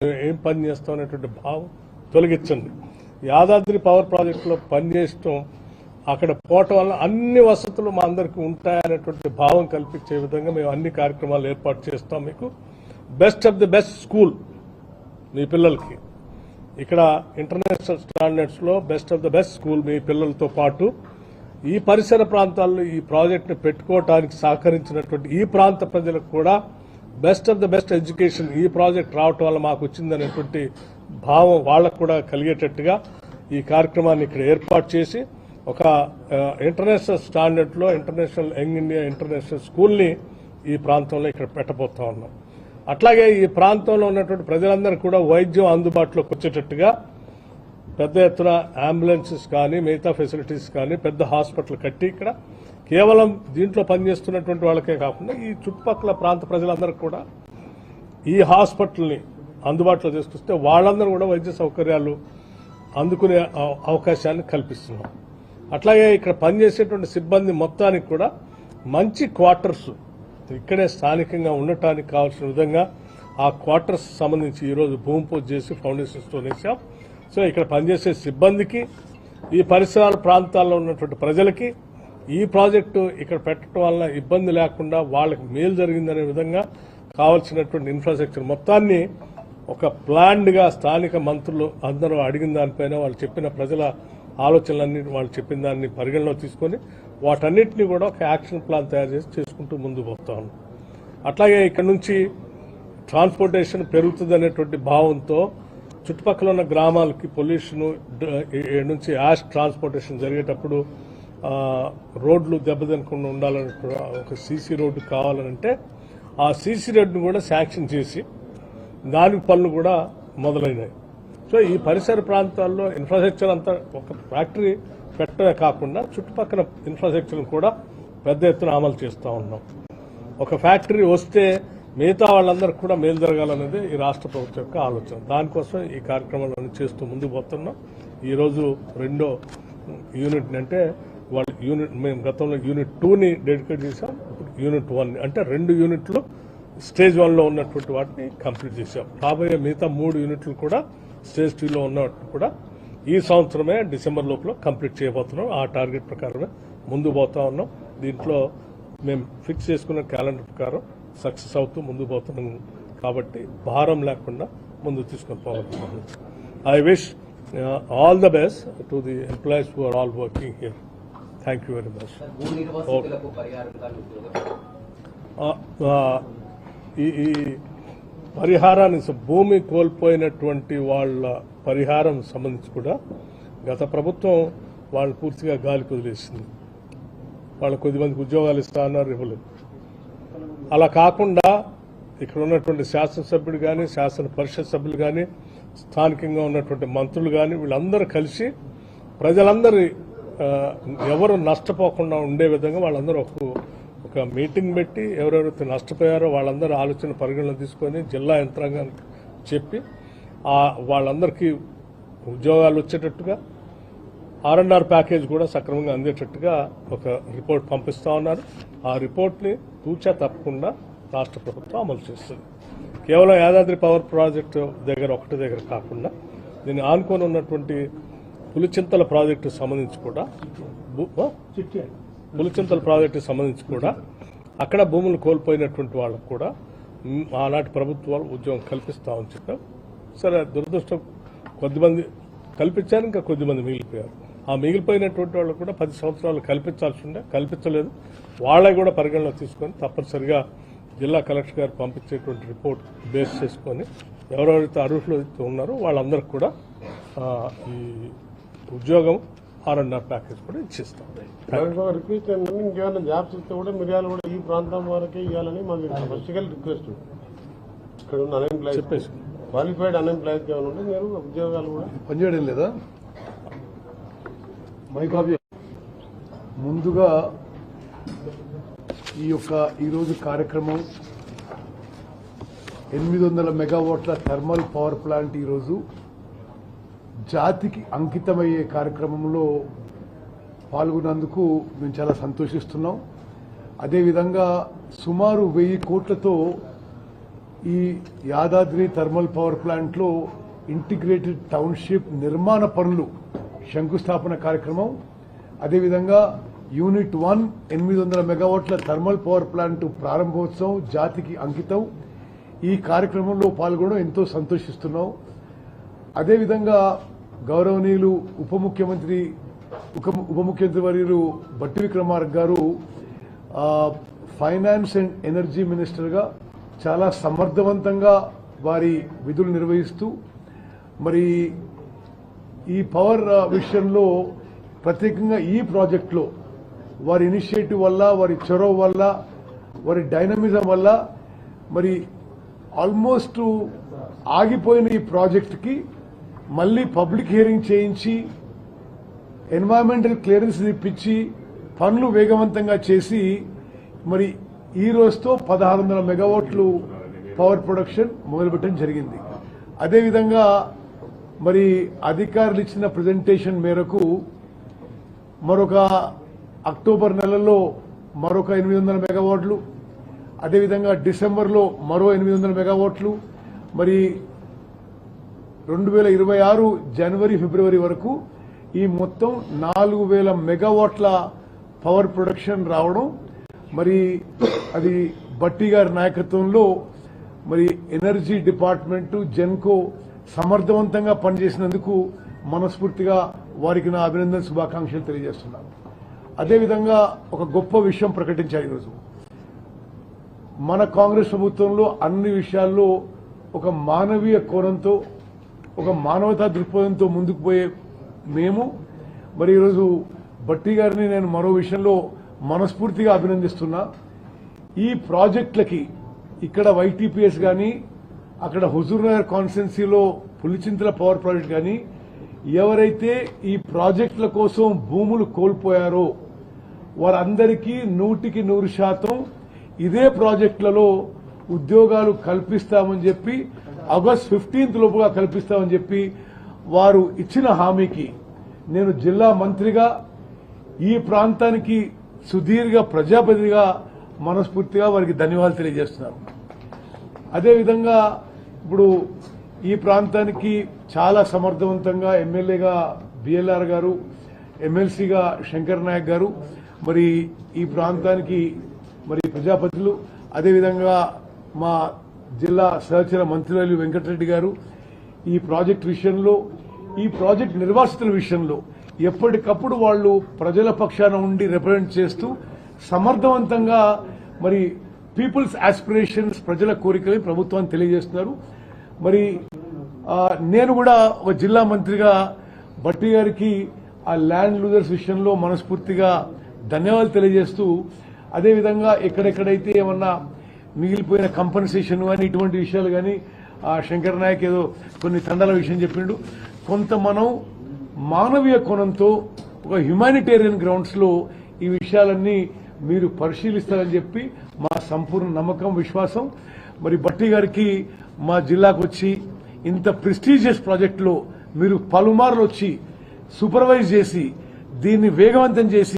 ఏం పని చేస్తాం అనేటువంటి భావం తొలగించండి. యాదాద్రి పవర్ ప్రాజెక్టులో పనిచేయటం, అక్కడ పోవటం వల్ల అన్ని వసతులు మా అందరికీ ఉంటాయనేటువంటి భావం కల్పించే విధంగా మేము అన్ని కార్యక్రమాలు ఏర్పాటు చేస్తాం. మీకు best of the best school మీ పిల్లలకి, ఇక్కడ ఇంటర్నేషనల్ స్టాండర్డ్స్లో best of the best school మీ పిల్లలతో పాటు ఈ పరిసర ప్రాంతాల్లో ఈ ప్రాజెక్టును పెట్టుకోవడానికి సహకరించినటువంటి ఈ ప్రాంత ప్రజలకు కూడా best of the best education ఈ ప్రాజెక్ట్ రావటం వల్ల మాకు వచ్చిందనేటువంటి భావం వాళ్ళకు కూడా కలిగేటట్టుగా ఈ కార్యక్రమాన్ని ఇక్కడ ఏర్పాటు చేసి ఒక ఇంటర్నేషనల్ స్టాండర్డ్లో ఇంటర్నేషనల్ యంగ్ ఇండియా ఇంటర్నేషనల్ స్కూల్ని ఈ ప్రాంతంలో ఇక్కడ పెట్టబోతా ఉన్నాం. అట్లాగే ఈ ప్రాంతంలో ఉన్నటువంటి ప్రజలందరూ కూడా వైద్యం అందుబాటులోకి వచ్చేటట్టుగా పెద్ద ఎత్తున అంబులెన్సెస్ కానీ మిగతా ఫెసిలిటీస్ కానీ పెద్ద హాస్పిటల్ కట్టి ఇక్కడ కేవలం దీంట్లో పనిచేస్తున్నటువంటి వాళ్ళకే కాకుండా ఈ చుట్టుపక్కల ప్రాంత ప్రజలందరూ కూడా ఈ హాస్పిటల్ని అందుబాటులో తీసుకొస్తే వాళ్ళందరూ కూడా వైద్య సౌకర్యాలు అందుకునే అవకాశాన్ని కల్పిస్తున్నాం. అట్లాగే ఇక్కడ పనిచేసేటువంటి సిబ్బంది మొత్తానికి కూడా మంచి క్వార్టర్స్ ఇక్కడే స్థానికంగా ఉండటానికి కావాల్సిన విధంగా ఆ క్వార్టర్స్ సంబంధించి ఈరోజు భూమి పూజ చేసి ఫౌండేషన్ స్టోన్ వేసాం. సో ఇక్కడ పనిచేసే సిబ్బందికి ఈ పరిసరాల ప్రాంతాల్లో ఉన్నటువంటి ప్రజలకి ఈ ప్రాజెక్టు ఇక్కడ పెట్టడం వల్ల ఇబ్బంది లేకుండా వాళ్ళకి మేలు జరిగిందనే విధంగా కావాల్సినటువంటి ఇన్ఫ్రాస్ట్రక్చర్ మొత్తాన్ని ఒక ప్లాన్డ్గా స్థానిక మంత్రులు అందరూ అడిగిన దానిపైన వాళ్ళు చెప్పిన ప్రజల ఆలోచనలన్నీ వాళ్ళు చెప్పిన దాన్ని పరిగణలో తీసుకొని వాటన్నిటిని కూడా ఒక యాక్షన్ ప్లాన్ తయారు చేసి చేసుకుంటూ ముందుకు పోతాం. అట్లాగే ఇక్కడ నుంచి ట్రాన్స్పోర్టేషన్ పెరుగుతుందనేటువంటి భావంతో చుట్టుపక్కల ఉన్న గ్రామాలకి పొల్యూషన్ నుంచి యాష్ ట్రాన్స్పోర్టేషన్ జరిగేటప్పుడు రోడ్లు దెబ్బతినకుండా ఉండాలని ఒక సీసీ రోడ్డు కావాలంటే ఆ సీసీ రోడ్డును కూడా శాంక్షన్ చేసి దానికి పనులు కూడా మొదలైనాయి. సో ఈ పరిసర ప్రాంతాల్లో ఇన్ఫ్రాస్ట్రక్చర్ అంతా ఒక ఫ్యాక్టరీ పెట్టడమే కాకుండా చుట్టుపక్కల ఇన్ఫ్రాస్ట్రక్చర్ కూడా పెద్ద ఎత్తున అమలు చేస్తూ ఉన్నాం. ఒక ఫ్యాక్టరీ వస్తే మిగతా వాళ్ళందరికీ కూడా మేలు జరగాలనేది ఈ రాష్ట్ర ప్రభుత్వం యొక్క ఆలోచన. దానికోసం ఈ కార్యక్రమాలను చేస్తూ ముందుకు పోతున్నాం. ఈరోజు రెండో యూనిట్ అంటే వాళ్ళు మేము గతంలో యూనిట్ 2ని డెడికేట్ చేశాం. ఇప్పుడు యూనిట్ 1 అంటే 2 యూనిట్లు స్టేజ్ 1లో ఉన్నటువంటి వాటిని కంప్లీట్ చేశాం. రాబోయే మిగతా 3 యూనిట్లు కూడా స్టేజ్ 2లో ఉన్నట్టు కూడా ఈ సంవత్సరమే డిసెంబర్ లోపల కంప్లీట్ చేయబోతున్నాం. ఆ టార్గెట్ ప్రకారమే ముందుకు పోతా ఉన్నాం. దీంట్లో మేము ఫిక్స్ చేసుకున్న క్యాలెండర్ ప్రకారం సక్సెస్ అవుతూ ముందుకు పోతున్నాం కాబట్టి భారం లేకుండా ముందుకు తీసుకొని పోతున్నాం. I wish all the best to the employees who are all working here. Thank you very much. ఈ పరిహారాన్ని భూమి కోల్పోయినటువంటి వాళ్ళ పరిహారం సంబంధించి కూడా గత ప్రభుత్వం వాళ్ళు పూర్తిగా గాలికి వదిలేసింది. వాళ్ళు కొద్దిమందికి ఉద్యోగాలు ఇస్తా అన్నారు, ఇవ్వలేదు. అలా కాకుండా ఇక్కడ ఉన్నటువంటి శాసనసభ్యుడు కానీ శాసన పరిషత్ సభ్యులు కానీ స్థానికంగా ఉన్నటువంటి మంత్రులు కానీ వీళ్ళందరూ కలిసి ప్రజలందరూ ఎవరు నష్టపోకుండా ఉండే విధంగా వాళ్ళందరూ ఒక మీటింగ్ పెట్టి ఎవరెవరైతే నష్టపోయారో వాళ్ళందరూ ఆలోచన పరిగణలో తీసుకొని జిల్లా యంత్రాంగానికి చెప్పి వాళ్ళందరికీ ఉద్యోగాలు వచ్చేటట్టుగా R&R ప్యాకేజ్ కూడా సక్రమంగా అందేటట్టుగా ఒక రిపోర్ట్ పంపిస్తా ఉన్నారు. ఆ రిపోర్ట్ని తూచా తప్పకుండా రాష్ట్ర ప్రభుత్వం అమలు చేస్తుంది. కేవలం యాదాద్రి పవర్ ప్రాజెక్టు ఒకటి దగ్గర కాకుండా దీన్ని ఆనుకొని ఉన్నటువంటి పులిచింతల ప్రాజెక్టు సంబంధించి కూడా అక్కడ భూములు కోల్పోయినటువంటి వాళ్ళకు కూడా ఆనాటి ప్రభుత్వాలు ఉద్యోగం కల్పిస్తామని చెప్పాం. సరే, దురదృష్టం కొద్దిమంది కల్పించారు, ఇంకా కొద్దిమంది మిగిలిపోయారు. ఆ మిగిలిపోయినటువంటి వాళ్ళు కూడా 10 సంవత్సరాలు కల్పించాల్సి ఉండే, కల్పించలేదు. వాళ్ళకి కూడా పరిగణలో తీసుకొని తప్పనిసరిగా జిల్లా కలెక్టర్ గారు పంపించేటువంటి రిపోర్ట్ బేస్ చేసుకొని ఎవరెవరైతే అర్హులు ఉన్నారో వాళ్ళందరికీ కూడా ఈ ఉద్యోగం R&R ప్యాకేజ్ కూడా ఇచ్చేస్తాం. రిక్వెస్ట్ ఏంటంటే ఇంకేమైనా జాబ్స్ ఇస్తే కూడా మిర్యాలు కూడా ఈ ప్రాంతం వరకే ఇవ్వాలని మాది స్పెషల్ రిక్వెస్ట్. ఇక్కడ ఉన్న అన్ఎంప్లాయ్ చెప్పేసి క్వాలిఫైడ్ అన్ఎంప్లాయ్స్ ఏమైనా ఉంటే మీరు ఉద్యోగాలు కూడా పనిచేయడం లేదా? ముందుగా ఈరోజు కార్యక్రమం 800 మెగావాట్ల థర్మల్ పవర్ ప్లాంట్ ఈరోజు జాతికి అంకితమయ్యే కార్యక్రమంలో పాల్గొన్నందుకు మేము చాలా సంతోషిస్తున్నాం. అదేవిధంగా సుమారు 1000 కోట్లతో ఈ యాదాద్రి థర్మల్ పవర్ ప్లాంట్ లో ఇంటిగ్రేటెడ్ టౌన్షిప్ నిర్మాణ పనులు శంకుస్థాపన కార్యక్రమం, అదేవిధంగా యూనిట్ 1 800 మెగావాట్ల థర్మల్ పవర్ ప్లాంట్ ప్రారంభోత్సవం జాతికి అంకితం. ఈ కార్యక్రమంలో పాల్గొనడం ఎంతో సంతోషిస్తున్నాం. అదేవిధంగా గౌరవనీయులు ఉప ముఖ్యమంత్రి వర్యులు బట్టి విక్రమార్క గారు ఫైనాన్స్ అండ్ ఎనర్జీ మినిస్టర్గా చాలా సమర్థవంతంగా వారి విధులు నిర్వహిస్తూ మరి ఈ పవర్ విషయంలో ప్రత్యేకంగా ఈ ప్రాజెక్టులో వారి ఇనిషియేటివ్ వల్ల, వారి చొరవ వల్ల, వారి డైనమిజం వల్ల మరి ఆల్మోస్ట్ ఆగిపోయిన ఈ ప్రాజెక్టుకి మళ్ళీ పబ్లిక్ హియరింగ్ చేయించి ఎన్వైరన్మెంటల్ క్లియరెన్స్ ఇప్పించి పనులు వేగవంతంగా చేసి మరి ఈ రోజుతో 1600 మెగావాట్లు పవర్ ప్రొడక్షన్ మొదలుపెట్టడం జరిగింది. అదేవిధంగా మరి అధికారులు ఇచ్చిన ప్రజెంటేషన్ మేరకు మరొక అక్టోబర్ నెలలో మరొక 800 మెగావాట్లు, అదేవిధంగా డిసెంబర్లో మరో 800 మెగావాట్లు, మరి 2026 జనవరి ఫిబ్రవరి వరకు ఈ మొత్తం 4000 మెగావాట్ల పవర్ ప్రొడక్షన్ రావడం, మరి అది బట్టి గారి నాయకత్వంలో మరి ఎనర్జీ డిపార్ట్మెంట్ జెన్కో సమర్థవంతంగా పనిచేసినందుకు మనస్ఫూర్తిగా వారికి నా అభినందన శుభాకాంక్షలు తెలియజేస్తున్నాను. అదేవిధంగా ఒక గొప్ప విషయం ప్రకటించారు ఈరోజు. మన కాంగ్రెస్ ప్రభుత్వంలో అన్ని విషయాల్లో ఒక మానవీయ కోణంతో, ఒక మానవతా దృక్పథంతో ముందుకు పోయే మేము మరి ఈరోజు బట్టి గారిని నేను మరో విషయంలో మనస్ఫూర్తిగా అభినందిస్తున్నా. ఈ ప్రాజెక్టులకి ఇక్కడ వైటీపీఎస్ కానీ, అక్కడ హుజూర్నగర్ కాన్స్టిట్యున్సీలో పులిచింతల పవర్ ప్రాజెక్ట్ కానీ ఎవరైతే ఈ ప్రాజెక్టుల కోసం భూములు కోల్పోయారో వారందరికీ 100% ఇదే ప్రాజెక్టులలో ఉద్యోగాలు కల్పిస్తామని చెప్పి ఆగస్ట్ 15 లోపుగా కల్పిస్తామని చెప్పి వారు ఇచ్చిన హామీకి నేను జిల్లా మంత్రిగా ఈ ప్రాంతానికి సుదీర్ఘ ప్రజాప్రతినిధిగా మనస్ఫూర్తిగా వారికి ధన్యవాదాలు తెలియజేస్తున్నారు. అదేవిధంగా ఇప్పుడు ఈ ప్రాంతానికి చాలా సమర్థవంతంగా ఎమ్మెల్యేగా బిఎల్ఆర్ గారు, ఎమ్మెల్సీగా శంకర్ నాయక్ గారు, మరి ఈ ప్రాంతానికి మరి ప్రజాపతిలు, అదేవిధంగా మా జిల్లా సహచర మంత్రివర్యులు వెంకటరెడ్డి గారు ఈ ప్రాజెక్ట్ విషయంలో, ఈ ప్రాజెక్ట్ నిర్వాసితుల విషయంలో ఎప్పటికప్పుడు వాళ్ళు ప్రజల పక్షాన ఉండి రిప్రజెంట్ చేస్తూ సమర్థవంతంగా మరి పీపుల్స్ ఆస్పిరేషన్స్, ప్రజల కోరికలు ప్రభుత్వాన్ని తెలియజేస్తున్నారు. మరి నేను కూడా ఒక జిల్లా మంత్రిగా బట్టి గారికి ఆ ల్యాండ్ లూజర్స్ విషయంలో మనస్ఫూర్తిగా ధన్యవాదాలు తెలియజేస్తూ, అదేవిధంగా ఎక్కడెక్కడైతే ఏమన్నా మిగిలిపోయిన కంపెన్సేషన్ కానీ ఇటువంటి విషయాలు కానీ శంకర్ నాయక్ ఏదో కొన్ని తండాల విషయం చెప్పిండు. కొంత మనం మానవీయ కోణంతో ఒక హ్యుమానిటేరియన్ గ్రౌండ్స్ లో ఈ విషయాలన్నీ మీరు పరిశీలిస్తారని చెప్పి మా సంపూర్ణ నమ్మకం, విశ్వాసం. మరి బట్టి గారికి మా జిల్లాకు వచ్చి ఇంత ప్రెస్టీజియస్ ప్రాజెక్టులో మీరు పలుమార్లు వచ్చి సూపర్వైజ్ చేసి దీన్ని వేగవంతం చేసి